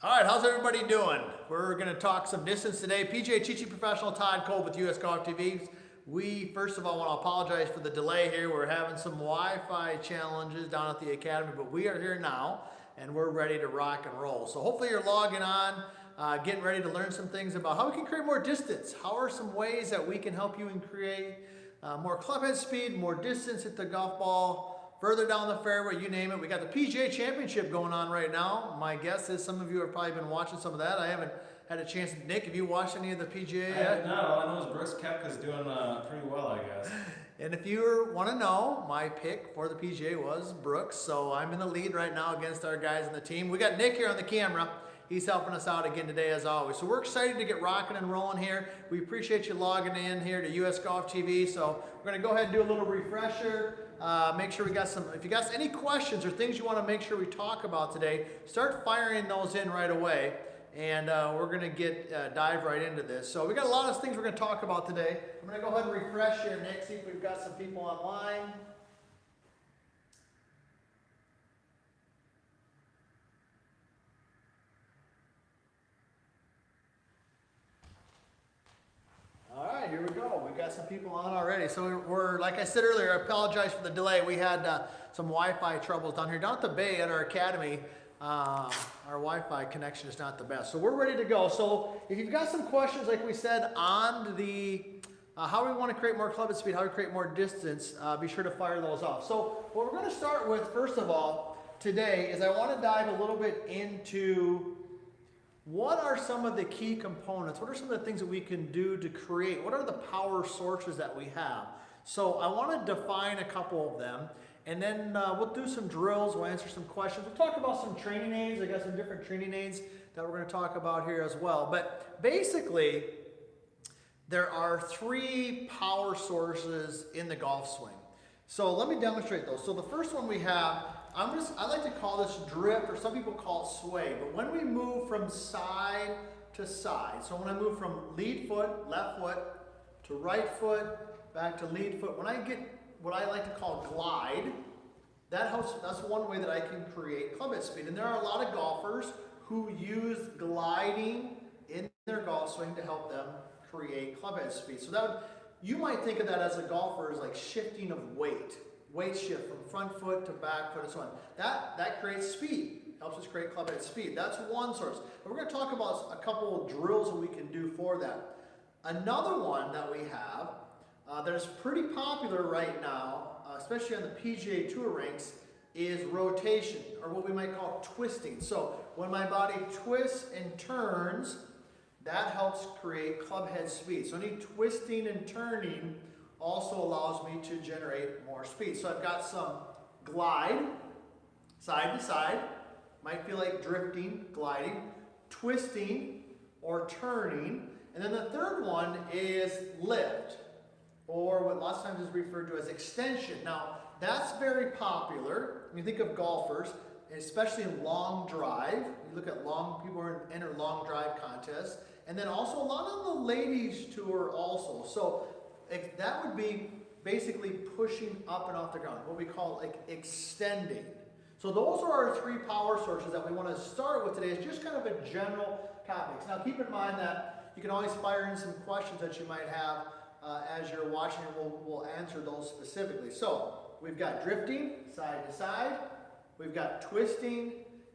All right, how's everybody doing? We're going to talk some distance today. PGA Chichi Professional Todd Cole with US Golf TV. We, first of all, want to apologize for the delay here. We're having some Wi-Fi challenges down at the Academy, but we are here now, and we're ready to rock and roll. So hopefully you're logging on, getting ready to learn some things about how we can create more distance. How are some ways that we can help you and create more clubhead speed, more distance at the golf ball, further down the fairway, you name it. We got the PGA Championship going on right now. My guess is some of you have probably been watching some of that. I haven't had a chance. Nick, have you watched any of the PGA yet? No, all I know is Brooks Koepka's doing pretty well, I guess. And if you want to know, my pick for the PGA was Brooks, so I'm in the lead right now against our guys in the team. We got Nick here on the camera. He's helping us out again today as always. So we're excited to get rocking and rolling here. We appreciate you logging in here to US Golf TV. So we're going to go ahead and do a little refresher. Make sure we got some, if you got any questions or things you want to make sure we talk about today, start firing those in right away. And we're going to dive right into this. So we got a lot of things we're going to talk about today. I'm going to go ahead and refresh here, Nick, see if we've got some people online. All right, here we go. We've got some people on already. So we're like I said earlier, I apologize for the delay. We had some Wi-Fi troubles down here. Down at the Bay at our Academy, our Wi-Fi connection is not the best. So we're ready to go. So if you've got some questions, like we said, on the how we want to create more clubhead speed, how we create more distance, be sure to fire those off. So what we're going to start with, first of all, today is I want to dive a little bit into what are some of the key components? What are some of the things that we can do to create? What are the power sources that we have? So I want to define a couple of them, and then we'll do some drills, we'll answer some questions. We'll talk about some training aids. I got some different training aids that we're going to talk about here as well. But basically, there are three power sources in the golf swing. So let me demonstrate those. So the first one we have, I like to call this drift, or some people call it sway, but when we move from side to side, so when I move from lead foot, left foot, to right foot, back to lead foot, when I get what I like to call glide, that's one way that I can create clubhead speed. And there are a lot of golfers who use gliding in their golf swing to help them create clubhead speed. So you might think of that as a golfer as like shifting of weight shift from front foot to back foot and so on. That creates speed, helps us create clubhead speed. That's one source. But we're going to talk about a couple of drills that we can do for that. Another one that we have that is pretty popular right now, especially on the PGA Tour ranks, is rotation, or what we might call twisting. So when my body twists and turns, that helps create clubhead speed. So any twisting and turning also allows me to generate more speed. So I've got some glide, side to side, might feel like drifting, gliding, twisting, or turning. And then the third one is lift, or what lots of times is referred to as extension. Now, that's very popular. When you think of golfers, especially in long drive, you look at people who enter long drive contests, and then also a lot on the ladies tour also. So that would be basically pushing up and off the ground, what we call like extending. So those are our three power sources that we want to start with today. It's just kind of a general topics. Now keep in mind that you can always fire in some questions that you might have as you're watching, and we'll answer those specifically. So we've got drifting, side to side, we've got twisting,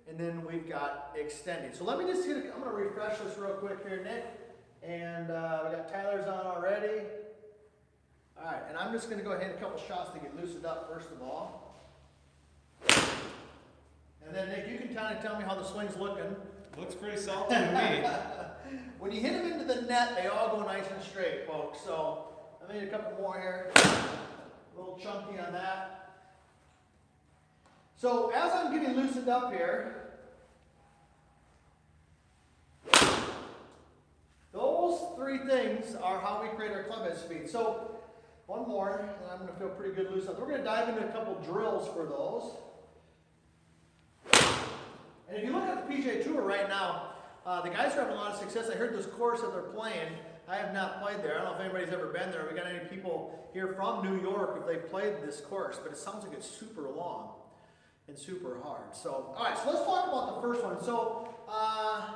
and then we've got extending. So let me just I'm going to refresh this real quick here, Nick. And we got Tyler's on already. All right, and I'm just going to go ahead and a couple shots to get loosened up first of all. And then Nick, you can kind of tell me how the swing's looking. Looks pretty salty to me. When you hit them into the net, they all go nice and straight, folks. So I made a couple more here. A little chunky on that. So as I'm getting loosened up here, those three things are how we create our clubhead speed. So one more, and I'm going to feel pretty good loose up. We're going to dive into a couple drills for those. And if you look at the PGA Tour right now, the guys are having a lot of success. I heard this course that they're playing. I have not played there. I don't know if anybody's ever been there. We got any people here from New York if they've played this course, but it sounds like it's super long and super hard. So, all right, so let's talk about the first one. So,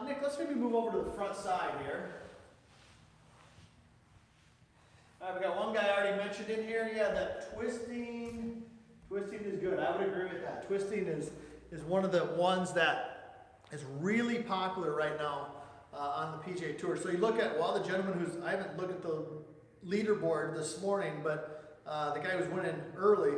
Nick, let's maybe move over to the front side here. All right, we got one guy I already mentioned in here. Yeah, that twisting is good. I would agree with that. Twisting is one of the ones that is really popular right now on the PGA Tour. So you look at, well, the gentleman I haven't looked at the leaderboard this morning, but the guy who's winning early,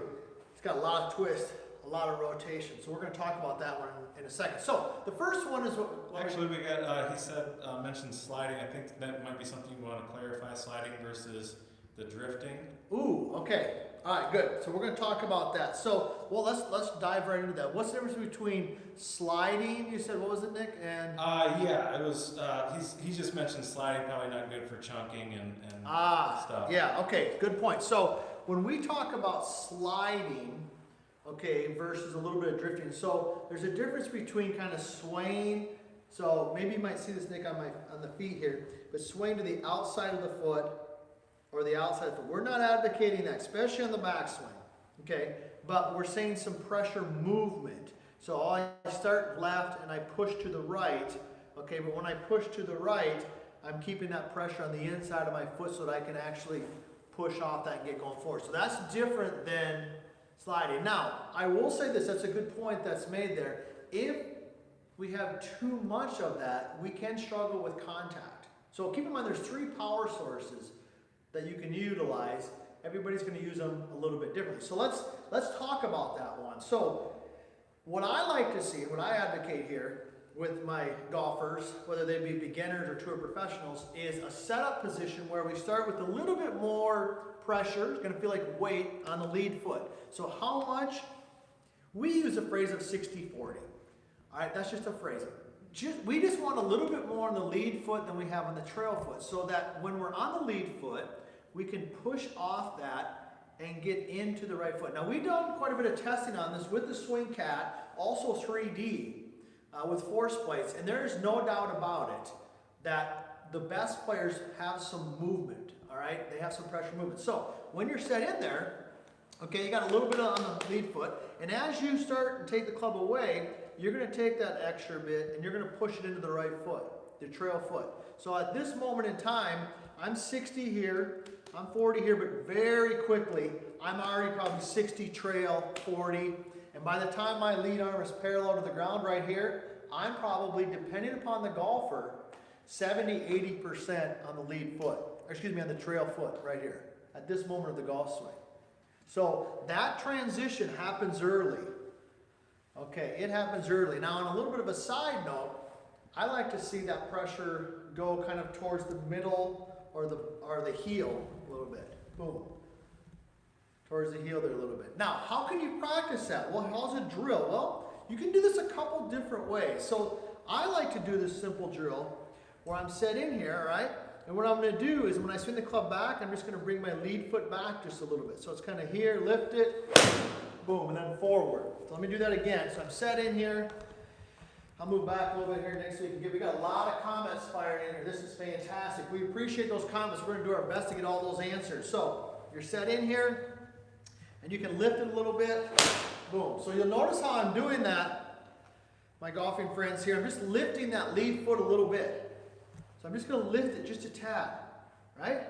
he's got a lot of twist, a lot of rotation. So we're going to talk about that one in a second. So the first one is what Actually, we got, he said, mentioned sliding. I think that might be something you want to clarify, sliding versus the drifting. Ooh, okay. All right, good. So we're going to talk about that. So, well, let's dive right into that. What's the difference between sliding? You said, what was it, Nick? And yeah, it was. He just mentioned sliding, probably not good for chunking and stuff. Yeah. Okay. Good point. So when we talk about sliding, okay, versus a little bit of drifting, so there's a difference between kind of swaying. So maybe you might see this, Nick, on the feet here, but swaying to the outside of the foot. Or the outside foot. We're not advocating that, especially on the backswing, okay? But we're saying some pressure movement. So I start left and I push to the right, okay? But when I push to the right, I'm keeping that pressure on the inside of my foot so that I can actually push off that and get going forward. So that's different than sliding. Now, I will say this, that's a good point that's made there. If we have too much of that, we can struggle with contact. So keep in mind there's 3 power sources that you can utilize. Everybody's going to use them a little bit differently. So let's talk about that one. So what I like to see, what I advocate here with my golfers, whether they be beginners or tour professionals, is a setup position where we start with a little bit more pressure. It's going to feel like weight on the lead foot. So how much? We use a phrase of 60-40. All right, that's just a phrase. We just want a little bit more on the lead foot than we have on the trail foot, so that when we're on the lead foot, we can push off that and get into the right foot. Now, we've done quite a bit of testing on this with the Swing Cat, also 3D with force plates, and there is no doubt about it that the best players have some movement, all right? They have some pressure movement. So when you're set in there, okay, you got a little bit on the lead foot, and as you start to take the club away, you're going to take that extra bit and you're going to push it into the right foot, the trail foot. So at this moment in time, I'm 60 here, I'm 40 here, but very quickly, I'm already probably 60 trail, 40. And by the time my lead arm is parallel to the ground right here, I'm probably, depending upon the golfer, 70-80% on the lead foot, or excuse me, on the trail foot right here, at this moment of the golf swing. So that transition happens early. Okay, it happens early. Now, on a little bit of a side note, I like to see that pressure go kind of towards the middle or the heel a little bit. Boom. Towards the heel there a little bit. Now, how can you practice that? Well, how's a drill? Well, you can do this a couple different ways. So I like to do this simple drill where I'm set in here, all right? And what I'm going to do is when I swing the club back, I'm just going to bring my lead foot back just a little bit. So it's kind of here, lift it, boom, and then forward. So let me do that again. So I'm set in here. I'll move back a little bit here next so you can get, we got a lot of comments fired in here. This is fantastic. We appreciate those comments. We're going to do our best to get all those answered. So you're set in here and you can lift it a little bit. Boom. So you'll notice how I'm doing that, my golfing friends here. I'm just lifting that lead foot a little bit. So I'm just going to lift it just a tad, right?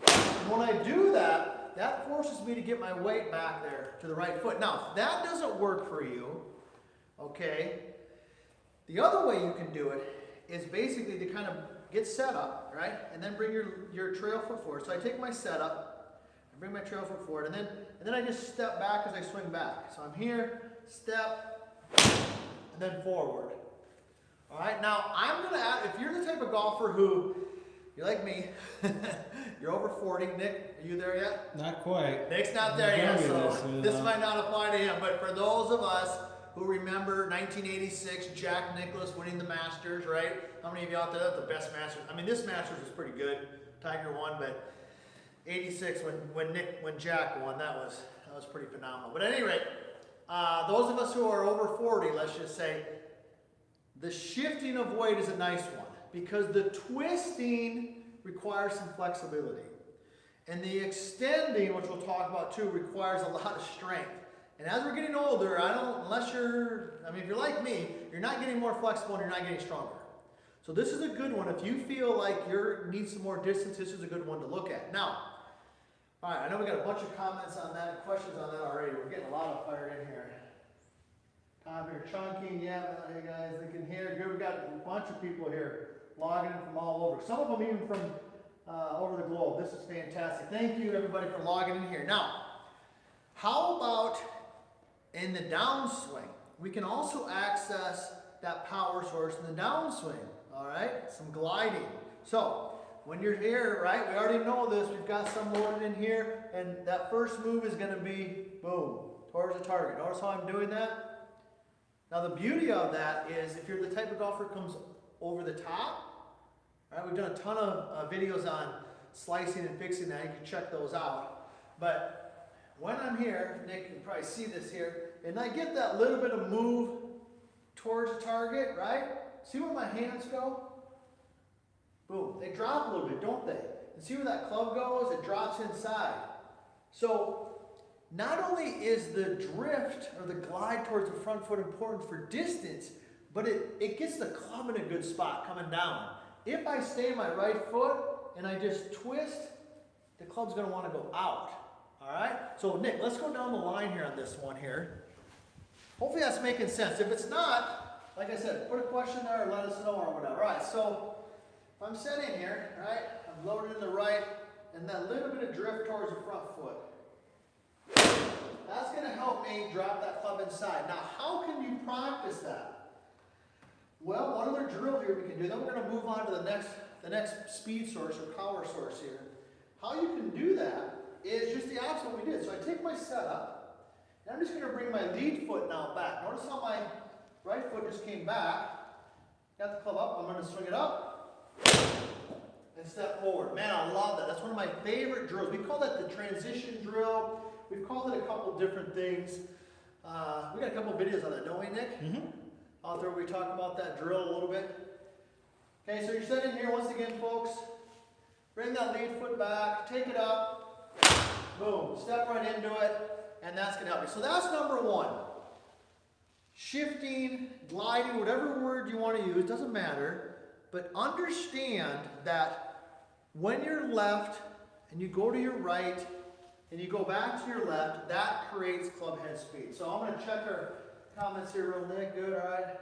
And when I do that, that forces me to get my weight back there to the right foot. Now, if that doesn't work for you, okay, the other way you can do it is basically to kind of get set up, right? And then bring your trail foot forward. So I take my setup, I bring my trail foot forward, and then I just step back as I swing back. So I'm here, step, and then forward. All right, now I'm going to add, if you're the type of golfer who, you're like me, you're over 40. Nick, are you there yet? Not quite. Nick's not there yet, so this might not apply to him. But for those of us who remember 1986, Jack Nicklaus winning the Masters, right? How many of you out there, that's the best Masters? I mean, this Masters was pretty good. Tiger won, but 86 when Jack won, that was pretty phenomenal. But at any rate, those of us who are over 40, let's just say, the shifting of weight is a nice one because the twisting requires some flexibility. And the extending, which we'll talk about too, requires a lot of strength. And as we're getting older, unless if you're like me, you're not getting more flexible and you're not getting stronger. So this is a good one. If you feel like you need some more distance, this is a good one to look at. Now, all right, I know we got a bunch of comments on that and questions on that already. We're getting a lot of fire in here. Tom here, chunking, yeah, hey guys, they can hear. Good, we got a bunch of people here logging in from all over. Some of them even from over the globe. This is fantastic. Thank you everybody for logging in here. Now, how about in the downswing? We can also access that power source in the downswing. All right, some gliding. So when you're here, right, we already know this. We've got some loaded in here, and that first move is going to be boom towards the target. Notice how I'm doing that. Now the beauty of that is if you're the type of golfer who comes over the top, right? We've done a ton of videos on slicing and fixing that. You can check those out. But when I'm here, Nick can probably see this here, and I get that little bit of move towards the target, right? See where my hands go? Boom. They drop a little bit, don't they? And see where that club goes? It drops inside. So not only is the drift or the glide towards the front foot important for distance, but it gets the club in a good spot coming down. If I stay my right foot and I just twist, the club's going to want to go out. All right? So Nick, let's go down the line here on this one here. Hopefully that's making sense. If it's not, like I said, put a question there or let us know or whatever. All right, so if I'm sitting here, right, I'm loaded in the right, and that little bit of drift towards the front foot. That's going to help me drop that club inside. Now, how can you practice that? Well, one other drill here we can do. Then we're going to move on to the next speed source or power source here. How you can do that is just the opposite we did. So I take my setup, and I'm just going to bring my lead foot now back. Notice how my right foot just came back. Got the club up. I'm going to swing it up and step forward. Man, I love that. That's one of my favorite drills. We call that the transition drill. We've called it a couple different things. We got a couple videos on that, don't we, Nick? Mm-hmm. Out there we talk about that drill a little bit. Okay, so you're sitting here once again, folks. Bring that lead foot back, take it up, boom, step right into it, and that's going to help you. So that's number one. Shifting, gliding, whatever word you want to use, doesn't matter. But understand that when you're left and you go to your right and you go back to your left, that creates club head speed. So I'm going to check our comments here real Nick. Good, all right.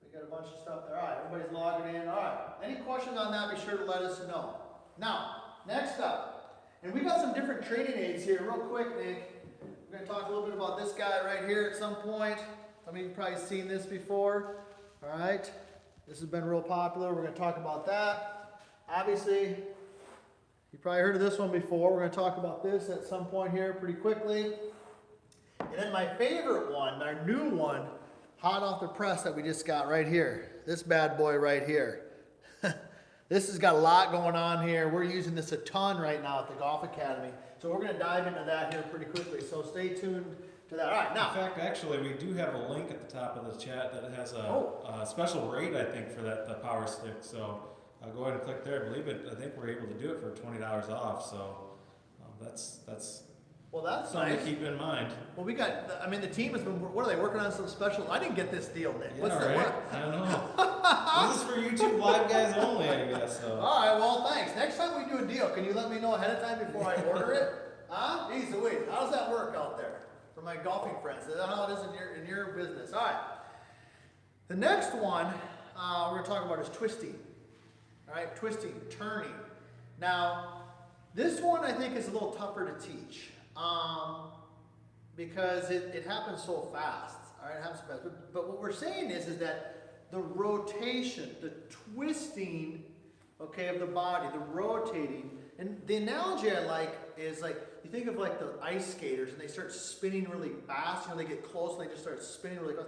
We got a bunch of stuff there. All right, everybody's logging in. All right. Any questions on that, be sure to let us know. Now, next up, and we got some different training aids here real quick, Nick. We're going to talk a little bit about this guy right here at some point. Some of you have probably seen this before. All right. This has been real popular. We're going to talk about that. Obviously, you probably heard of this one before. We're going to talk about this at some point here pretty quickly. And then my favorite one, our new one, hot off the press that we just got right here. This bad boy right here. This has got a lot going on here. We're using this a ton right now at the Golf Academy. So we're going to dive into that here pretty quickly. So stay tuned to that. All right, now. In fact, actually, we do have a link at the top of the chat that has a special rate, I think, for the power stick. So go ahead and click there. I believe it. I think we're able to do it for $20 off. So that's something nice to keep in mind. Well, we got, the team has been, what are they working on some special? I didn't get this deal, Nick. Yeah, What's the right? what? I don't know. This is for YouTube live guys only, I guess. So. All right, well, thanks. Next time we do a deal, can you let me know ahead of time before I order it? Huh? Jeez Louise, how does that work out there for my golfing friends? Is that how it is in your business? All right. The next one we're going to talk about is twisting. All right, twisting, turning. Now, this one I think is a little tougher to teach. Because it happens so fast. All right, it happens so fast. But what we're saying is that the rotation, the twisting, okay, of the body, the rotating, and the analogy I like is like, you think of like the ice skaters and they start spinning really fast, they get close and they just start spinning really fast.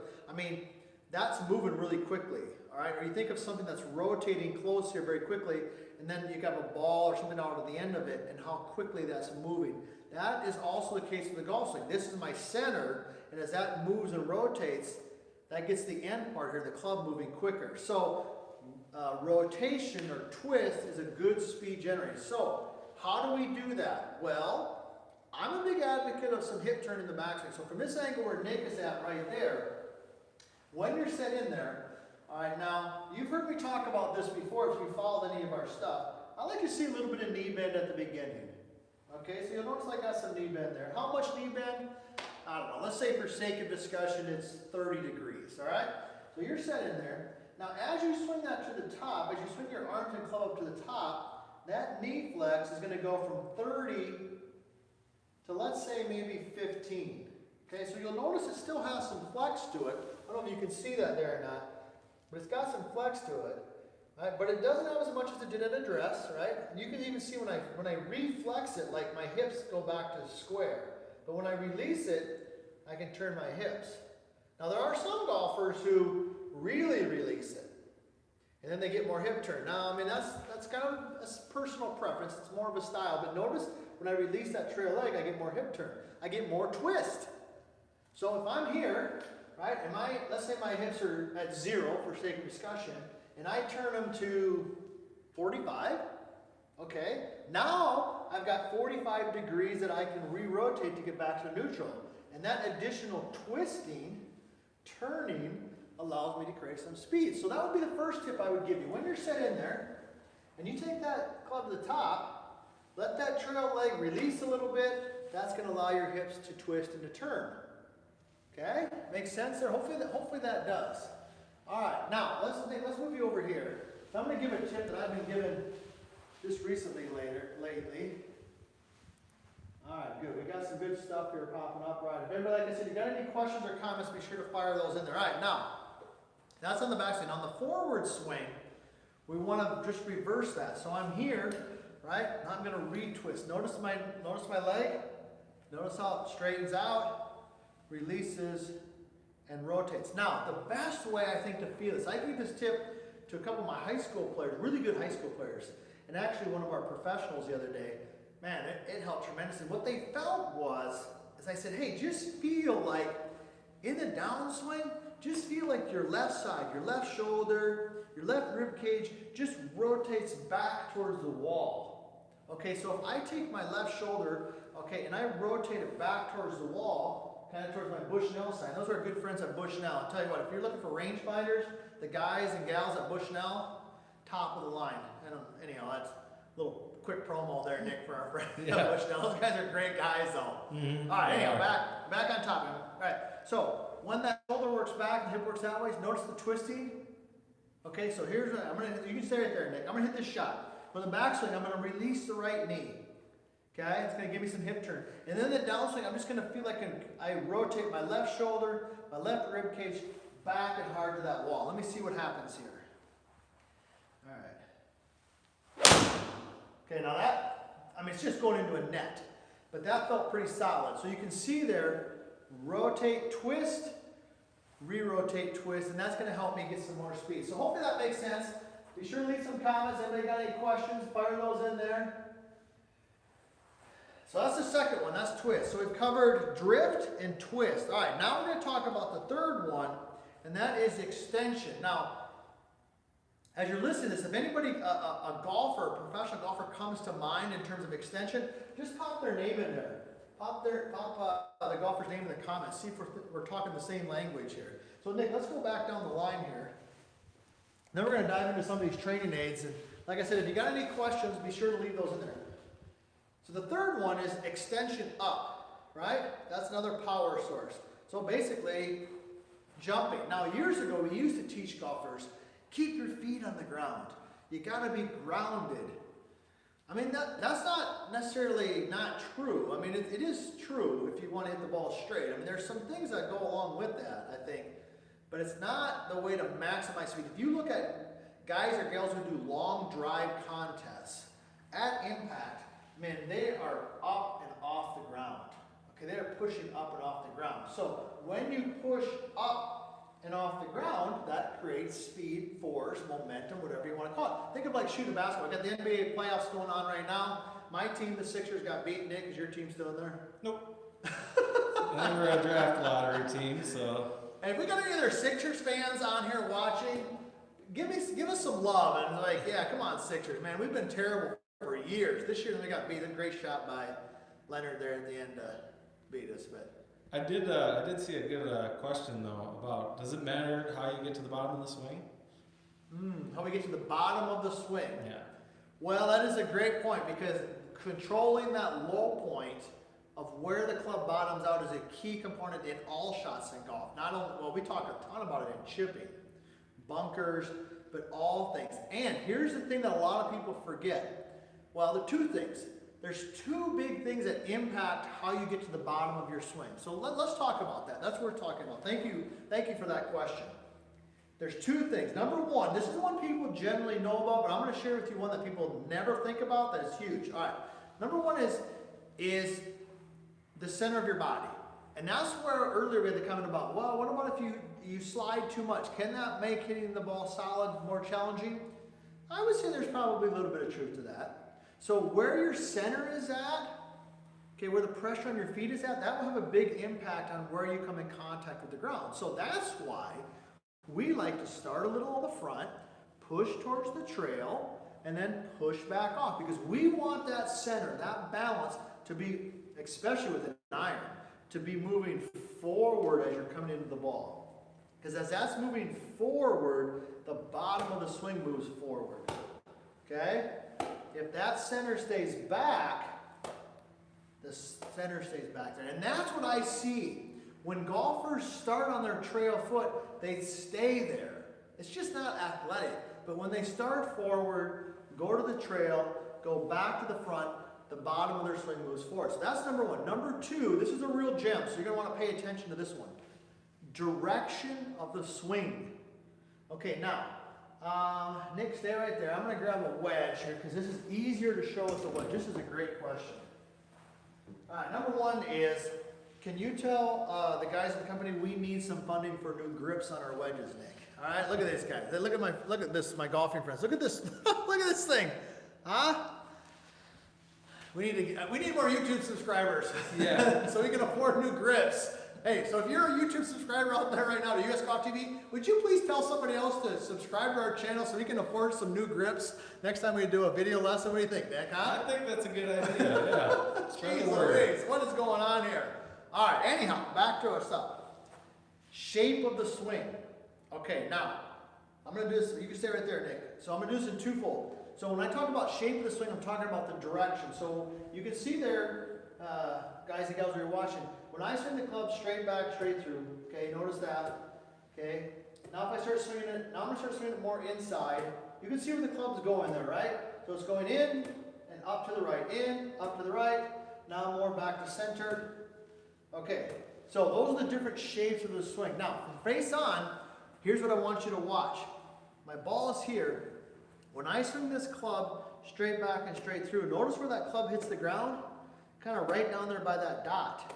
That's moving really quickly, all right? Or you think of something that's rotating close here very quickly, and then you have a ball or something out at the end of it, and how quickly that's moving. That is also the case with the golf swing. This is my center, and as that moves and rotates, that gets the end part here, the club moving quicker. So rotation or twist is a good speed generator. So how do we do that? Well, I'm a big advocate of some hip turn in the backswing. So from this angle where Nick is at right there, when you're set in there, all right, now, you've heard me talk about this before if you followed any of our stuff. I like to see a little bit of knee bend at the beginning. Okay, so you'll notice I got some knee bend there. How much knee bend? I don't know. Let's say for sake of discussion, it's 30 degrees, all right? So you're set in there. Now, as you swing that to the top, as you swing your arms and club up to the top, that knee flex is going to go from 30 to, let's say, maybe 15. Okay, so you'll notice it still has some flex to it. I don't know if you can see that there or not, but it's got some flex to it. Right? But it doesn't have as much as it did at address, right? And you can even see when I reflex it, like my hips go back to square. But when I release it, I can turn my hips. Now there are some golfers who really release it, and then they get more hip turn. Now, I mean, that's kind of a personal preference. It's more of a style. But notice when I release that trail leg, I get more hip turn. I get more twist. So if I'm here, right, and let's say my hips are at 0 for sake of discussion, and I turn them to 45, okay, now I've got 45 degrees that I can re-rotate to get back to neutral. And that additional twisting, turning, allows me to create some speed. So that would be the first tip I would give you. When you're set in there, and you take that club to the top, let that trail leg release a little bit. That's going to allow your hips to twist and to turn. Okay? Makes sense there? Hopefully that does. All right, now let's move you over here. So I'm going to give a tip that I've been given just recently lately. All right, good. We got some good stuff here popping up. Right. If anybody, like I said, you got any questions or comments, be sure to fire those in there. All right, now, that's on the backswing. On the forward swing, we want to just reverse that. So I'm here, right? Now I'm going to retwist. Notice my leg. Notice how it straightens out, releases, and rotates. Now, the best way I think to feel this, I gave this tip to a couple of my high school players, really good high school players, and actually one of our professionals the other day. Man, it helped tremendously. What they felt was, as I said, hey, just feel like in the downswing, just feel like your left side, your left shoulder, your left rib cage just rotates back towards the wall. Okay, so if I take my left shoulder, okay, and I rotate it back towards the wall, kind of towards my Bushnell side. Those are our good friends at Bushnell. I'll tell you what, if you're looking for rangefinders, the guys and gals at Bushnell, top of the line. And anyhow, that's a little quick promo there, Nick, for our friend at Bushnell. Those guys are great guys, though. Mm-hmm. All right, anyhow, back on top. All right, so when that shoulder works back and hip works that way, notice the twisting. Okay, so here's what you can stay right there, Nick. I'm gonna hit this shot. For the backswing, I'm gonna release the right knee. Okay, it's gonna give me some hip turn. And then the downswing, I'm just gonna feel like I rotate my left shoulder, my left rib cage back and hard to that wall. Let me see what happens here. All right. Okay, now that, I mean, it's just going into a net, but that felt pretty solid. So you can see there, rotate, twist, re-rotate, twist, and that's going to help me get some more speed. So hopefully that makes sense. Be sure to leave some comments. Anybody got any questions? Fire those in there. So that's the second one, that's twist. So we've covered drift and twist. All right, now we're going to talk about the third one, and that is extension. Now, as you're listening to this, if anybody, a golfer, a professional golfer comes to mind in terms of extension, just pop their name in there. Pop the golfer's name in the comments. See if we're talking the same language here. So Nick, let's go back down the line here. Then we're going to dive into some of these training aids. And like I said, if you got any questions, be sure to leave those in there. So the third one is extension up, right? That's another power source. So basically, jumping. Now years ago, we used to teach golfers, keep your feet on the ground. You got to be grounded. I mean, that's not necessarily not true. I mean, it is true if you want to hit the ball straight. I mean, there's some things that go along with that, I think. But it's not the way to maximize speed. If you look at guys or gals who do long drive contests, at impact, man, they are up and off the ground. Okay, they are pushing up and off the ground. So when you push up and off the ground, that creates speed, force, momentum, whatever you want to call it. Think of like shooting basketball. Got the NBA playoffs going on right now. My team, the Sixers, got beaten. Nick, is your team still in there? Nope. And we're a draft lottery team, so. And if we got any other Sixers fans on here watching, give us some love. And like, yeah, come on, Sixers, man. We've been terrible for years. This year they got beat. A great shot by Leonard there at the end beat us, but. I did see a good question though about, does it matter how you get to the bottom of the swing? How we get to the bottom of the swing. Yeah. Well, that is a great point, because controlling that low point of where the club bottoms out is a key component in all shots in golf. Not only, well, we talk a ton about it in chipping, bunkers, but all things. And here's the thing that a lot of people forget. Well, the two things. There's two big things that impact how you get to the bottom of your swing. So let's talk about that. That's what we're talking about. Thank you for that question. There's two things. Number one, this is one people generally know about, but I'm going to share with you one that people never think about that is huge. All right. Number one is the center of your body. And that's where earlier we had the comment about, well, what about if you slide too much? Can that make hitting the ball solid more challenging? I would say there's probably a little bit of truth to that. So where your center is at, okay, where the pressure on your feet is at, that will have a big impact on where you come in contact with the ground. So that's why we like to start a little on the front, push towards the trail, and then push back off, because we want that center, that balance to be, especially with an iron, to be moving forward as you're coming into the ball. Because as that's moving forward, the bottom of the swing moves forward. Okay? If that center stays back, the center stays back there. And that's what I see. When golfers start on their trail foot, they stay there. It's just not athletic. But when they start forward, go to the trail, go back to the front, the bottom of their swing moves forward. So that's number one. Number two, this is a real gem, so you're going to want to pay attention to this one. Direction of the swing. Okay, now, Nick, stay right there. I'm going to grab a wedge here because this is easier to show with the wedge. This is a great question. All right, number one is, can you tell the guys in the company we need some funding for new grips on our wedges, Nick? All right, look at this guy. Look at this, my golfing friends. Look at this. Look at this thing. Huh? We need more YouTube subscribers. Yeah. So we can afford new grips. Hey, so if you're a YouTube subscriber out there right now to US Golf TV, would you please tell somebody else to subscribe to our channel so we can afford some new grips next time we do a video lesson? What do you think, Nick? Huh? I think that's a good idea. Yeah. Spread the word. What is going on here? All right. Anyhow, back to our stuff. Shape of the swing. Okay, now I'm going to do this. You can stay right there, Nick. So I'm going to do this in twofold. So when I talk about shape of the swing, I'm talking about the direction. So you can see there, guys and gals who are watching, when I swing the club straight back, straight through, okay, notice that, okay? Now if I start swinging it, now I'm going to start swinging it more inside. You can see where the club's going there, right? So it's going in and up to the right, in, up to the right, now more back to center. Okay, so those are the different shapes of the swing. Now, from face on, here's what I want you to watch. My ball is here. When I swing this club straight back and straight through, notice where that club hits the ground? Kind of right down there by that dot.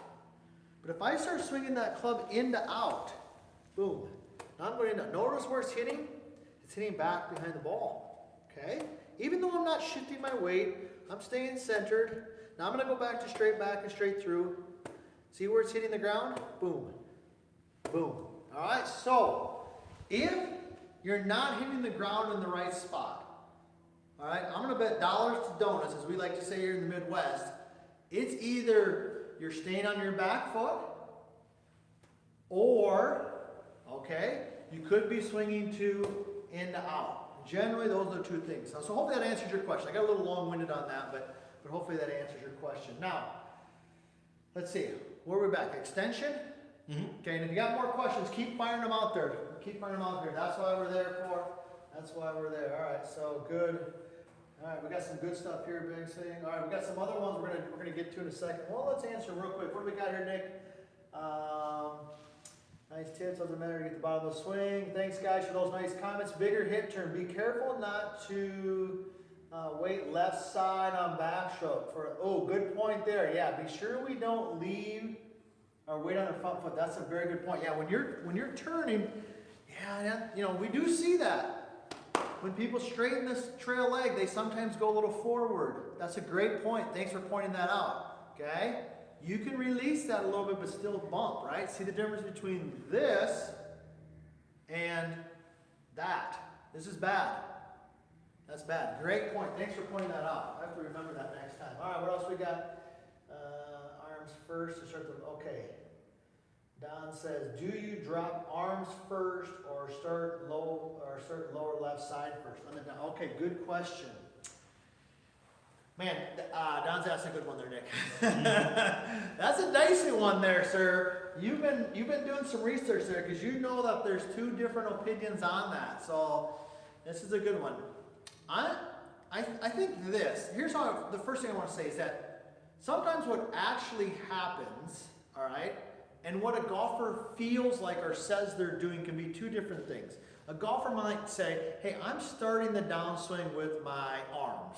But if I start swinging that club in to out, boom. Now I'm going into, notice where it's hitting? It's hitting back behind the ball, okay? Even though I'm not shifting my weight, I'm staying centered. Now I'm going to go back to straight back and straight through. See where it's hitting the ground? Boom, boom. All right, so if you're not hitting the ground in the right spot, all right, I'm going to bet dollars to donuts, as we like to say here in the Midwest, it's either you're staying on your back foot, or, okay, you could be swinging to in to out. Generally, those are the two things. So hopefully that answers your question. I got a little long-winded on that, but hopefully that answers your question. Now, let's see. Where are we back? Extension? Mm-hmm. Okay, and if you got more questions, keep firing them out there. Keep firing them out there. That's why we're there for. That's why we're there. All right, so good. All right, we got some good stuff here, big thing. All right, we got some other ones we're gonna get to in a second. Well, let's answer real quick. What do we got here, Nick? Nice tips. Doesn't matter to get the bottom of the swing. Thanks, guys, for those nice comments. Bigger hit turn. Be careful not to wait left side on backstroke. Oh, good point there. Yeah, be sure we don't leave our weight on our front foot. That's a very good point. Yeah, when you're turning, yeah, you know, we do see that. When people straighten this trail leg, they sometimes go a little forward. That's a great point. Thanks for pointing that out. Okay? You can release that a little bit, but still bump, right? See the difference between this and that. This is bad. That's bad. Great point. Thanks for pointing that out. I have to remember that next time. All right, what else we got? Arms first to start the, okay. Don says, do you drop arms first or start lower left side first? Okay, good question. Man, Don's asking a good one there, Nick. That's a dicey one there, sir. You've been doing some research there because you know that there's two different opinions on that. So this is a good one. I think this. Here's how the first thing I want to say is that sometimes what actually happens, all right, and what a golfer feels like or says they're doing can be two different things. A golfer might say, hey, I'm starting the downswing with my arms.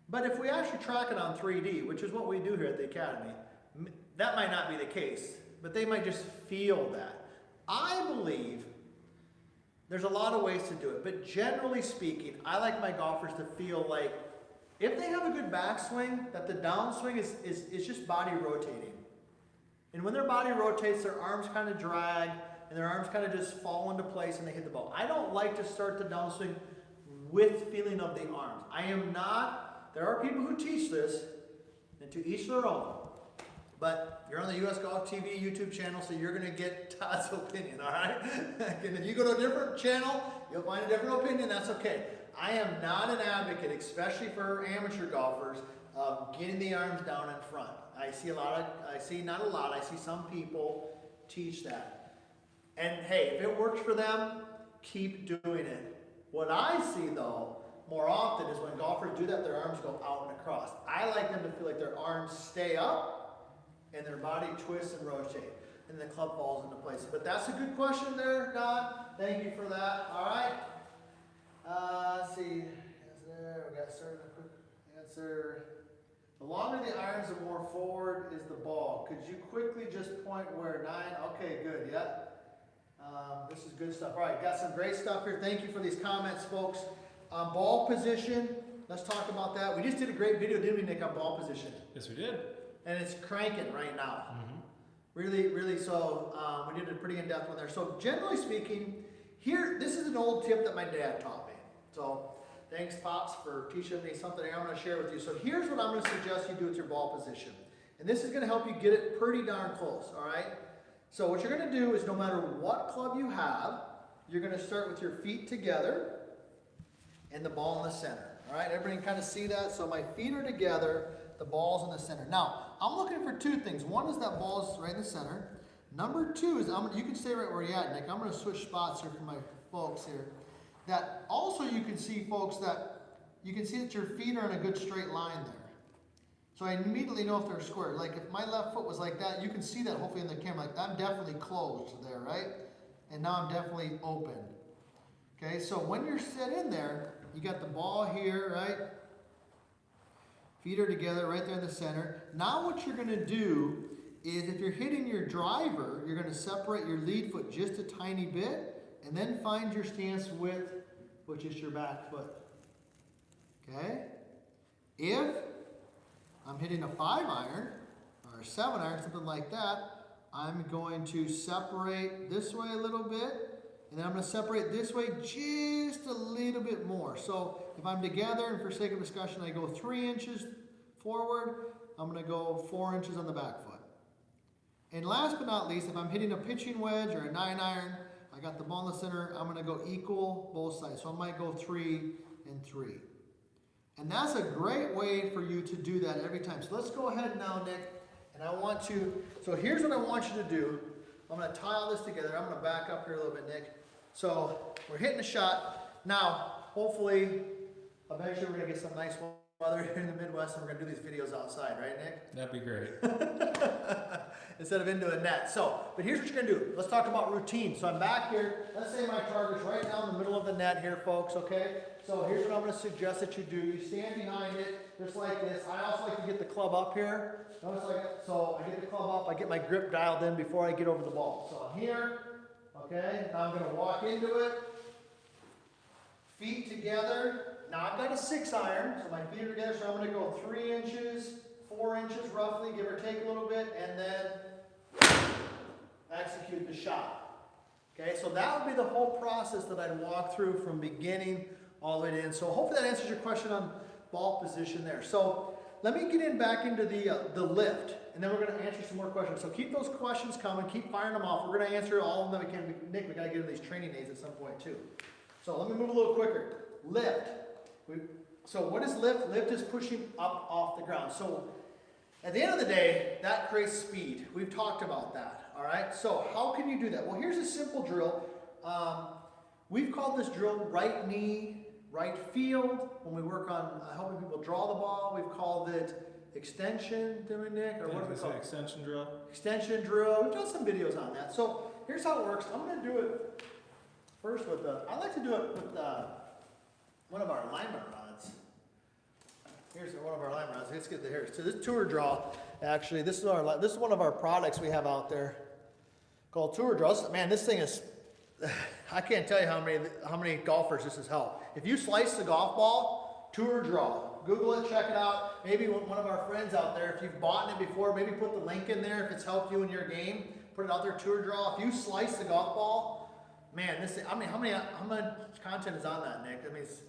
But if we actually track it on 3D, which is what we do here at the Academy, that might not be the case, but they might just feel that. I believe there's a lot of ways to do it, but generally speaking, I like my golfers to feel like if they have a good backswing, that the downswing is just body rotating. And when their body rotates, their arms kind of drag, and their arms kind of just fall into place and they hit the ball. I don't like to start the downswing with feeling of the arms. I am not, there are people who teach this, and to each their own. But you're on the US Golf TV YouTube channel, so you're going to get Todd's opinion, all right? And if you go to a different channel, you'll find a different opinion, that's okay. I am not an advocate, especially for amateur golfers, of getting the arms down in front. I see some people teach that. And hey, if it works for them, keep doing it. What I see though, more often is when golfers do that, their arms go out and across. I like them to feel like their arms stay up and their body twists and rotate, and the club falls into place. But that's a good question there, Don. Thank you for that. All right. Let's see. We got started a quick answer. The longer the irons, the more forward is the ball. Could you quickly just point where 9? Okay, good. Yeah. This is good stuff. All right, got some great stuff here. Thank you for these comments, folks. Ball position. Let's talk about that. We just did a great video, didn't we, Nick, on ball position? Yes, we did. And it's cranking right now. Mm-hmm. Really, so we did a pretty in-depth one there. So generally speaking, this is an old tip that my dad taught me. So thanks, Pops, for teaching me something I'm going to share with you. So here's what I'm going to suggest you do with your ball position. And this is going to help you get it pretty darn close, all right? So what you're going to do is no matter what club you have, you're going to start with your feet together and the ball in the center. All right, everybody can kind of see that. So my feet are together, the ball's in the center. Now, I'm looking for two things. One is that ball's right in the center. Number two is, you can stay right where you're at, Nick. I'm going to switch spots here for my folks here. That also you can see, folks, that you can see that your feet are in a good straight line there. So I immediately know if they're square. Like if my left foot was like that, you can see that hopefully in the camera. Like I'm definitely closed there, right? And now I'm definitely open. Okay, so when you're set in there, you got the ball here, right? Feet are together right there in the center. Now what you're going to do is if you're hitting your driver, you're going to separate your lead foot just a tiny bit and then find your stance width, which is your back foot. Okay? If I'm hitting a 5-iron or a 7-iron, something like that, I'm going to separate this way a little bit. And then I'm going to separate this way just a little bit more. So if I'm together, and for sake of discussion, I go 3 inches forward, I'm going to go 4 inches on the back foot. And last but not least, if I'm hitting a pitching wedge or a 9-iron, I got the ball in the center, I'm going to go equal both sides. So I might go 3 and 3. And that's a great way for you to do that every time. So let's go ahead now, Nick, and so here's what I want you to do. I'm going to tie all this together. I'm going to back up here a little bit, Nick. So we're hitting a shot. Now, hopefully, eventually we're going to get some nice weather here in the Midwest, and we're going to do these videos outside, right, Nick? That'd be great. Instead of into a net. So, but here's what you're going to do. Let's talk about routine. So I'm back here. Let's say my target's right down the middle of the net here, folks, okay? So here's what I'm going to suggest that you do. You stand behind it just like this. I also like to get the club up here. Notice so I get the club up. I get my grip dialed in before I get over the ball. So I'm here, okay? Now I'm going to walk into it. Feet together. Now I've got a 6-iron, so my feet are together. So I'm going to go 3 inches, 4 inches roughly, give or take a little bit, and then execute the shot. Okay, so that would be the whole process that I'd walk through from beginning all the way in. So hopefully that answers your question on ball position there. So let me get back into the lift. and then we're going to answer some more questions. So keep those questions coming, keep firing them off. We're going to answer all of them that we can. Nick, we got to get into these training aids at some point too. So let me move a little quicker. Lift. So what is lift? Lift is pushing up off the ground. So at the end of the day, that creates speed. We've talked about that. All right. So how can you do that? Well, here's a simple drill. We've called this drill right knee, right field. When we work on helping people draw the ball, we've called it extension, didn't we, Nick? Or what do we call it? Extension drill. Extension drill. We've done some videos on that. So here's how it works. I'm going to do it first with I like to do it with one of our alignment rods. Here's one of our alignment rods. Let's get the here. So this tour draw, actually, this is one of our products we have out there called tour draws. Man, this thing is. I can't tell you how many golfers this has helped. If you slice the golf ball, tour draw. Google it, check it out. Maybe one of our friends out there, if you've bought it before, maybe put the link in there if it's helped you in your game. Put it out there, tour draw. If you slice the golf ball, man, how many content is on that, Nick? I mean, it's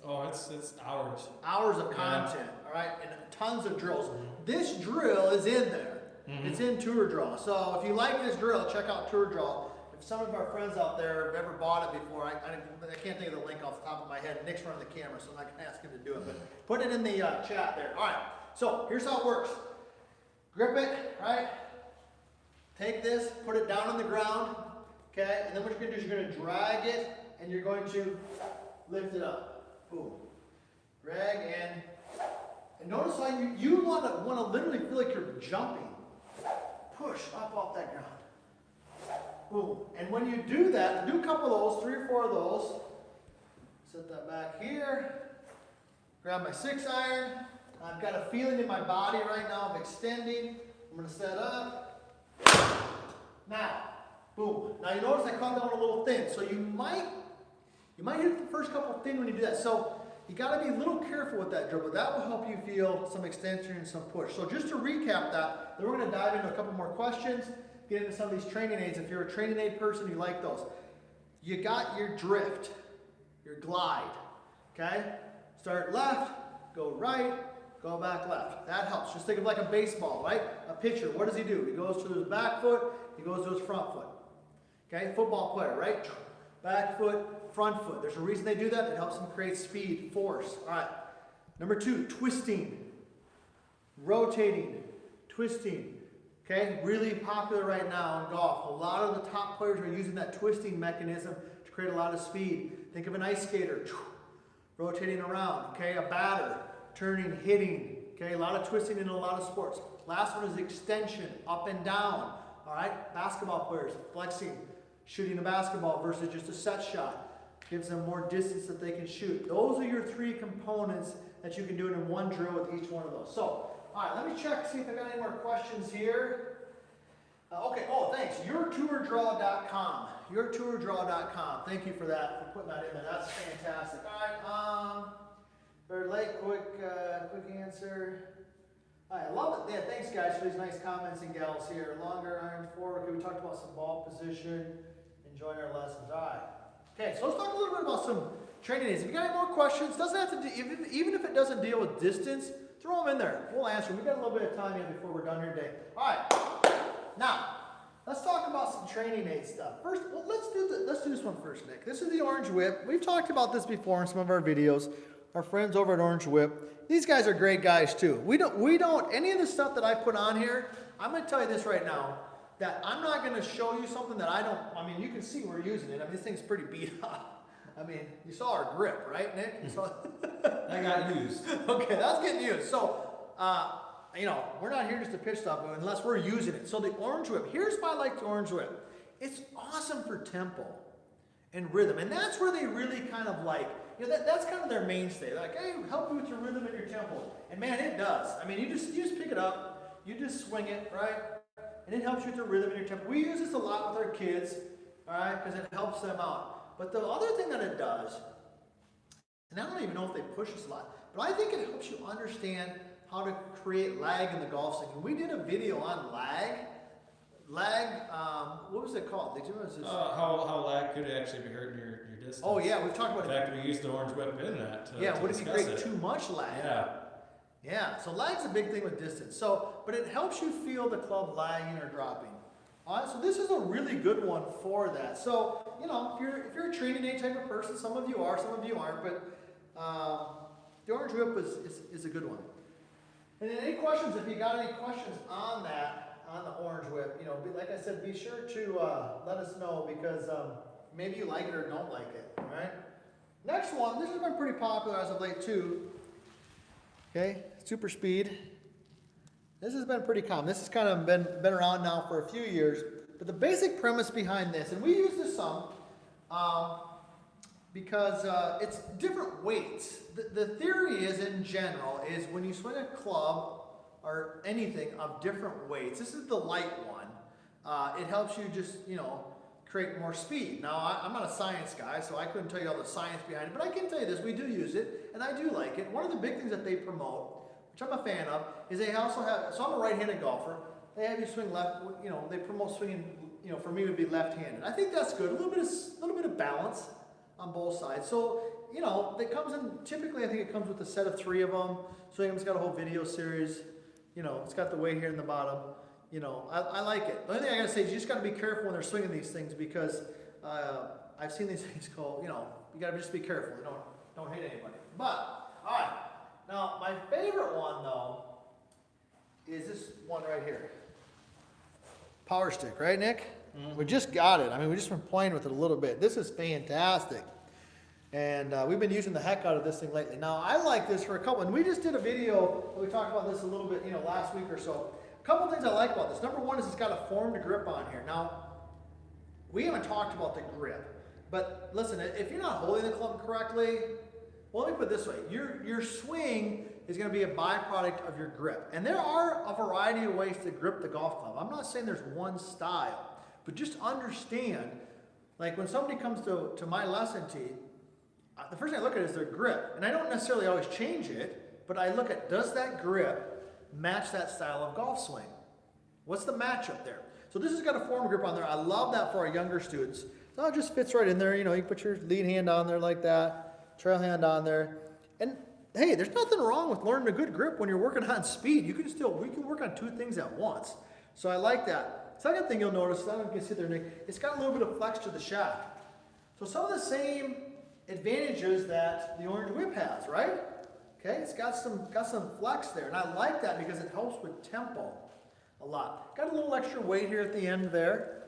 hours. Hours of content, all right, and tons of drills. This drill is in there. It's in tour draw. So if you like this drill, check out tour draw. If some of our friends out there have ever bought it before, I can't think of the link off the top of my head. Nick's running the camera, so I'm not going to ask him to do it. But put it in the chat there. All right. So here's how it works. Grip it, right? Take this, put it down on the ground, okay? And then what you're going to do is you're going to drag it, and you're going to lift it up. Boom. Drag and notice how you want to literally feel like you're jumping. Push up off that ground. Boom. And when you do that, do a couple of those, 3 or 4 of those. Set that back here. Grab my 6-iron. I've got a feeling in my body right now of extending. I'm going to set up. Now, boom. Now you notice I come down a little thin. So you might hit the first couple thin when you do that. So you got to be a little careful with that drill, but that will help you feel some extension and some push. So just to recap that, then we're going to dive into a couple more questions. Get into some of these training aids. If you're a training aid person, you like those. You got your drift, your glide, okay? Start left, go right, go back left. That helps. Just think of like a baseball, right? A pitcher, what does he do? He goes to his back foot, he goes to his front foot. Okay, football player, right? Back foot, front foot. There's a reason they do that. It helps them create speed, force. All right. Number 2, twisting, rotating, twisting. Okay, really popular right now in golf. A lot of the top players are using that twisting mechanism to create a lot of speed. Think of an ice skater, rotating around. Okay, a batter, turning, hitting. Okay, a lot of twisting in a lot of sports. Last one is extension, up and down. All right, basketball players, flexing, shooting a basketball versus just a set shot. Gives them more distance that they can shoot. Those are your 3 components that you can do in one drill with each one of those. So, all right, let me check, see if I got any more questions here. Okay, thanks. YourTourDraw.com. YourTourDraw.com. Thank you for that, for putting that in there. That's fantastic. All right, very late, quick answer. All right, I love it. Yeah, thanks, guys, for these nice comments and gals here. Longer iron forward. Okay, we talked about some ball position, enjoying our lessons. All right. Okay, so let's talk a little bit about some training aids. If you got any more questions, doesn't have to even if it doesn't deal with distance, throw them in there. We'll answer them. We've got a little bit of time here before we're done here today. All right. Now, let's talk about some training aid stuff. First, well, let's do this one first, Nick. This is the Orange Whip. We've talked about this before in some of our videos. Our friends over at Orange Whip. These guys are great guys too. We don't any of the stuff that I put on here, I'm going to tell you this right now, that I'm not going to show you something that you can see we're using it. I mean, this thing's pretty beat up. I mean, you saw our grip, right, Nick? You saw that got used. Okay, that's getting used. So, we're not here just to pitch stuff unless we're using it. So the Orange Whip, here's why I like the Orange Whip. It's awesome for tempo and rhythm. And that's where they really kind of that's kind of their mainstay. They're like, hey, help you with your rhythm and your tempo. And man, it does. I mean, you just pick it up, you just swing it, right? And it helps you with your rhythm and your tempo. We use this a lot with our kids, all right, because it helps them out. But the other thing that it does, and I don't even know if they push this a lot, but I think it helps you understand how to create lag in the golf swing. And we did a video on lag. What was it called? Did you remember this? How lag could actually be hurting your distance. Oh yeah, we've talked about it. In fact, we used the Orange Whip in that. What if you create too much lag? Yeah. Yeah, so lag's a big thing with distance. So, but it helps you feel the club lagging or dropping. All right, so this is a really good one for that. So, you know, if you're a training aid type of person, some of you are, some of you aren't, but the orange whip is a good one. And any questions, if you got any questions on that, on the orange whip, you know, like I said, be sure to let us know because maybe you like it or don't like it, all right? Next one, this has been pretty popular as of late too. Okay, super speed. This has been pretty common. This has kind of been around now for a few years. But the basic premise behind this, and we use this some, because it's different weights. The theory is, in general, is when you swing a club or anything of different weights, this is the light one, it helps you just, you know, create more speed. Now, I'm not a science guy, so I couldn't tell you all the science behind it, but I can tell you this, we do use it, and I do like it. One of the big things that they promote, which I'm a fan of, is they also have, so I'm a right-handed golfer, they have you swing left, you know, they promote swinging, you know, for me it would be left-handed. I think that's good, a little bit of balance on both sides. So, you know, it comes in, typically I think it comes with a set of 3 of them. So it's got a whole video series, you know, it's got the weight here in the bottom. You know, I like it. The only thing I gotta say is you just gotta be careful when they're swinging these things because I've seen these things go, you know, you gotta just be careful. You don't hit anybody. But, all right. Now, my favorite one though is this one right here. Power stick, right, Nick? Mm-hmm. We just got it. I mean, we just been playing with it a little bit. This is fantastic. And we've been using the heck out of this thing lately. Now, I like this for a couple, and we just did a video, we talked about this a little bit, you know, last week or so. A couple things I like about this. Number one is it's got a formed grip on here. Now, we haven't talked about the grip, but listen, if you're not holding the club correctly, well, let me put it this way. Your swing is going to be a byproduct of your grip. And there are a variety of ways to grip the golf club. I'm not saying there's one style, but just understand, like when somebody comes to my lesson tee, the first thing I look at is their grip. And I don't necessarily always change it, but I look at, does that grip match that style of golf swing? What's the matchup there? So this has got a form grip on there. I love that for our younger students. So it just fits right in there. You know, you put your lead hand on there like that, trail hand on there. And hey, there's nothing wrong with learning a good grip when you're working on speed. We can work on 2 things at once. So I like that. Second thing you'll notice, I don't know if you can see there, Nick, it's got a little bit of flex to the shaft. So some of the same advantages that the orange whip has, right? Okay, it's got some flex there, and I like that because it helps with tempo a lot. Got a little extra weight here at the end there.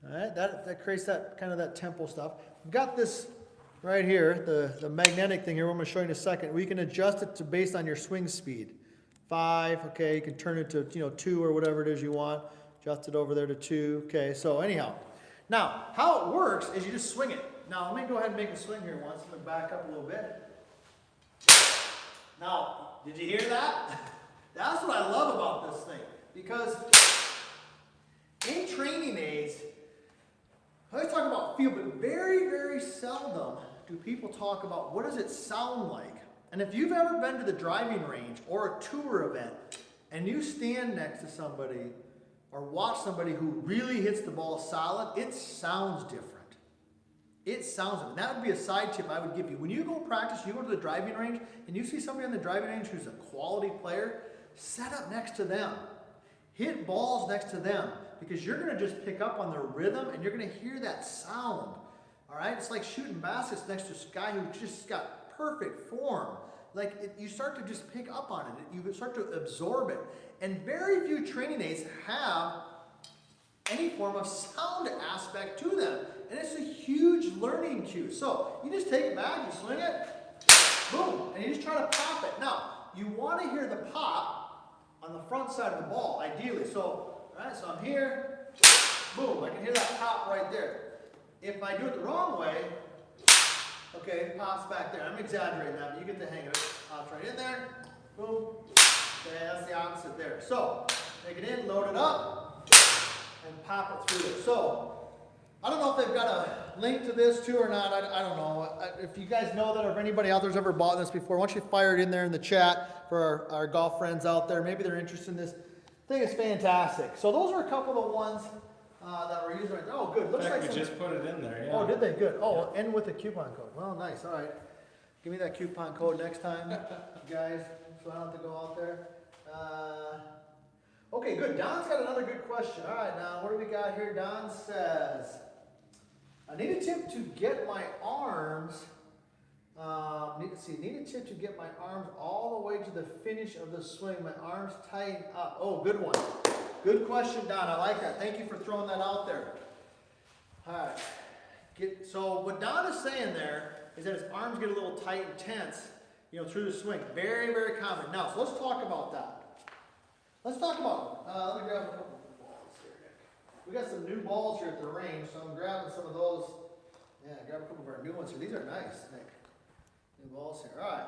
All right, that creates that kind of that tempo stuff. We've got this right here, the magnetic thing here. I'm going to show you in a second. Where you can adjust it to based on your swing speed. 5, okay, you can turn it to 2 or whatever it is you want. Adjust it over there to 2. Okay, so anyhow, now how it works is you just swing it. Now, let me go ahead and make a swing here once. Let me back up a little bit. Now, did you hear that? That's what I love about this thing. Because in training aids, I always talk about feel, but very, very seldom do people talk about what does it sound like. And if you've ever been to the driving range or a tour event, and you stand next to somebody or watch somebody who really hits the ball solid, it sounds different. It sounds different. That would be a side tip I would give you. When you go practice, you go to the driving range, and you see somebody on the driving range who's a quality player, set up next to them. Hit balls next to them, because you're going to just pick up on their rhythm, and you're going to hear that sound. All right? It's like shooting baskets next to a guy who just got perfect form. You start to just pick up on it. You start to absorb it. And very few training aids have any form of sound aspect to them. And it's a huge learning cue. So you just take it back, you swing it, boom, and you just try to pop it. Now, you want to hear the pop on the front side of the ball, ideally. So, all right, so I'm here, boom, I can hear that pop right there. If I do it the wrong way, okay, it pops back there. I'm exaggerating that, but you get the hang of it. Pops right in there, boom. Okay, that's the opposite there. So, take it in, load it up, and pop it through it. So, I don't know if they've got a link to this too or not. I don't know. If you guys know that, or if anybody out there's ever bought this before, why don't you fire it in there in the chat for our golf friends out there. Maybe they're interested in this. I think it's fantastic. So those are a couple of ones that we're using right now. Oh, good. Looks like we just put it in there. Yeah. Oh, did they? Good. Oh, and with the coupon code. Well, nice. All right. Give me that coupon code next time, guys. so I don't have to go out there. Okay, good. Don's got another good question. All right, Don, what do we got here? Don says, I need a tip to get my arms, need a tip to get my arms all the way to the finish of the swing. My arms tighten up. Oh, good one. Good question, Don. I like that. Thank you for throwing that out there. All right. So what Don is saying there is that his arms get a little tight and tense, through the swing. Very, very common. Now, so let's talk about that. Let's talk about, let me grab a couple of balls here, Nick. We got some new balls here at the range, so I'm grabbing some of those. Yeah, grab a couple of our new ones here. These are nice, Nick. New balls here. All right.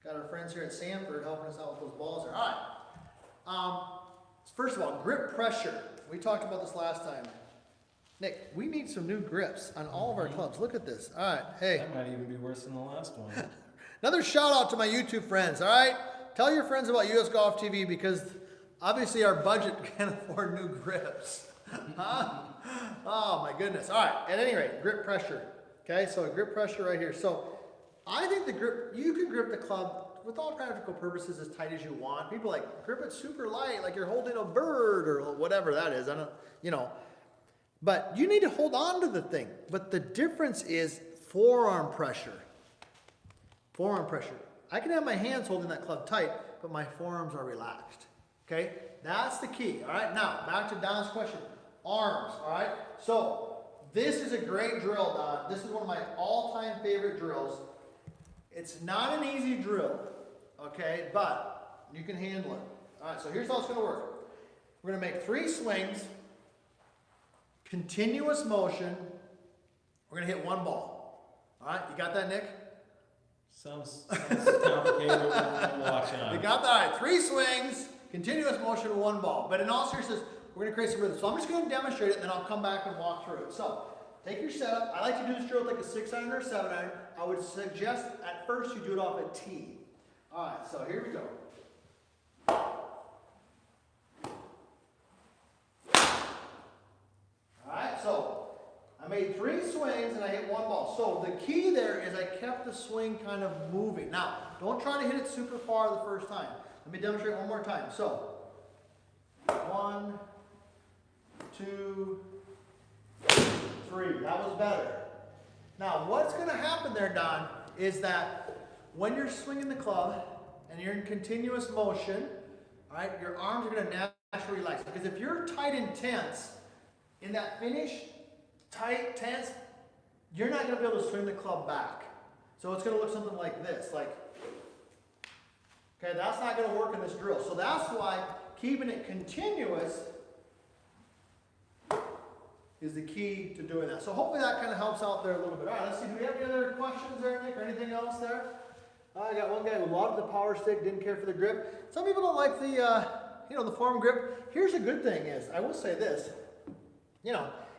Got our friends here at Sanford helping us out with those balls here. All right. First of all, grip pressure. We talked about this last time. Nick, we need some new grips on all of our clubs. Look at this. All right, hey. That might even be worse than the last one. Another shout out to my YouTube friends, all right? Tell your friends about US Golf TV because obviously our budget can't afford new grips. Huh? Oh my goodness. All right, at any rate, grip pressure. Okay, so grip pressure right here. So I think the grip, you can grip the club with all practical purposes as tight as you want. People grip it super light, like you're holding a bird or whatever that is. I don't, But you need to hold on to the thing. But the difference is forearm pressure. Forearm pressure. I can have my hands holding that club tight, but my forearms are relaxed. Okay? That's the key. All right? Now, back to Don's question. Arms. All right? So, this is a great drill, Don. This is one of my all-time favorite drills. It's not an easy drill. Okay? But you can handle it. All right, so here's how it's going to work. We're going to make 3 swings. Continuous motion. We're going to hit 1 ball. All right, you got that, Nick? Sounds complicated. We'll watch on. You got that? All right, 3 swings, continuous motion, 1 ball. But in all seriousness, we're going to create some rhythm. So I'm just going to demonstrate it, and then I'll come back and walk through it. So take your setup. I like to do this drill with like a 6-iron or a 7-iron. I would suggest at first you do it off a tee. All right, so here we go. So I made 3 swings and I hit 1 ball. So the key there is I kept the swing kind of moving. Now, don't try to hit it super far the first time. Let me demonstrate one more time. So, 1, 2, 3. That was better. Now, what's going to happen there, Don, is that when you're swinging the club and you're in continuous motion, all right, your arms are going to naturally relax. Because if you're tight and tense, in that finish, tight, tense, you're not going to be able to swing the club back. So it's going to look something like this. Okay, that's not going to work in this drill. So that's why keeping it continuous is the key to doing that. So hopefully that kind of helps out there a little bit. All right, let's see. Do we have any other questions there, Nick, or anything else there? I got one guy who loved the power stick, didn't care for the grip. Some people don't like the, the forearm grip. Here's a good thing is, I will say this.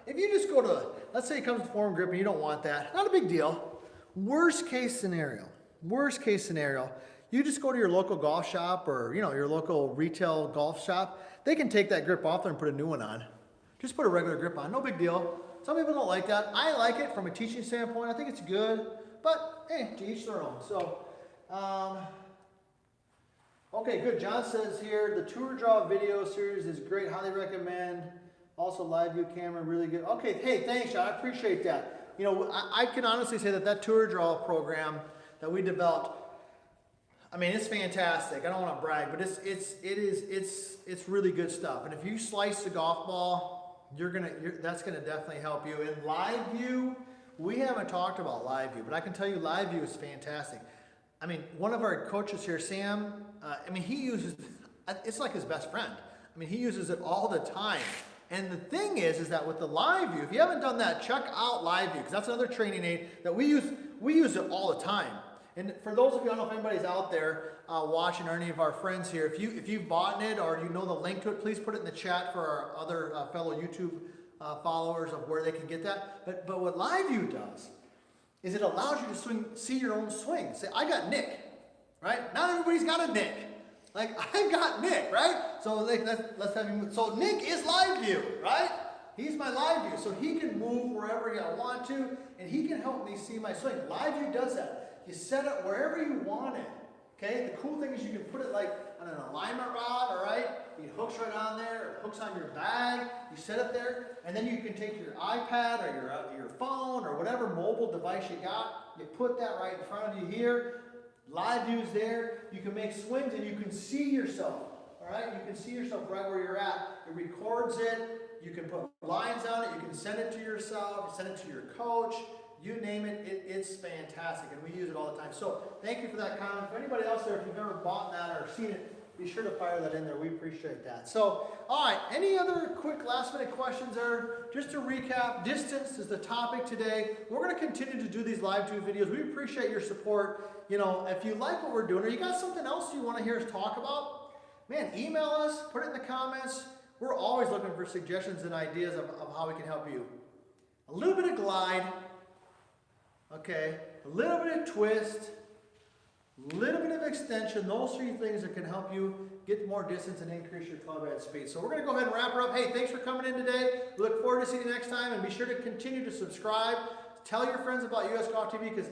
If you just go to, let's say it comes with forearm grip and you don't want that, not a big deal. Worst case scenario, you just go to your local golf shop or, your local retail golf shop. They can take that grip off there and put a new one on. Just put a regular grip on, no big deal. Some people don't like that. I like it from a teaching standpoint. I think it's good, but hey, to each their own. So, okay, good. John says here, the Tour Draw video series is great. Highly recommend. Also, live view camera, really good. Okay, hey, thanks, John. I appreciate that. I can honestly say that Tour Draw program that we developed, I mean, it's fantastic. I don't want to brag, but it's really good stuff. And if you slice the golf ball, that's gonna definitely help you. In live view, we haven't talked about live view, but I can tell you live view is fantastic. I mean, one of our coaches here, Sam, he uses, it's like his best friend. I mean, he uses it all the time. And the thing is that with the live view, if you haven't done that, check out live view, because that's another training aid that we use. We use it all the time. And for those of you, I don't know if anybody's out there watching or any of our friends here, if you've bought it or you know the link to it, please put it in the chat for our other fellow YouTube followers of where they can get that. But what live view does is it allows you to see your own swing. Say, I got Nick, right? Not everybody's got a Nick. Like, I've got Nick, right? So let's have him. So Nick is live view, right? He's my live view. So he can move wherever I want to, and he can help me see my swing. Live view does that. You set it wherever you want it. Okay, the cool thing is you can put it like on an alignment rod, all right? It hooks right on there, it hooks on your bag, you set it there, and then you can take your iPad or your phone or whatever mobile device you got, you put that right in front of you here, live views there, you can make swings and you can see yourself, all right? You can see yourself right where you're at. It records it, you can put lines on it, you can send it to yourself, send it to your coach, you name it, it's fantastic, and we use it all the time. So thank you for that comment. For anybody else there, if you've ever bought that or seen it, be sure to fire that in there. We appreciate that. So, all right, any other quick last-minute questions there? Just to recap, distance is the topic today. We're going to continue to do these live tube videos. We appreciate your support. You know, if you like what we're doing or you got something else you want to hear us talk about, man, email us, put it in the comments. We're always looking for suggestions and ideas of how we can help you. A little bit of glide. Okay, a little bit of twist, a little bit of extension. Those 3 things that can help you get more distance and increase your club head speed. So we're going to go ahead and wrap her up. Hey, thanks for coming in today. We look forward to seeing you next time, and be sure to continue to subscribe. Tell your friends about US Golf TV, because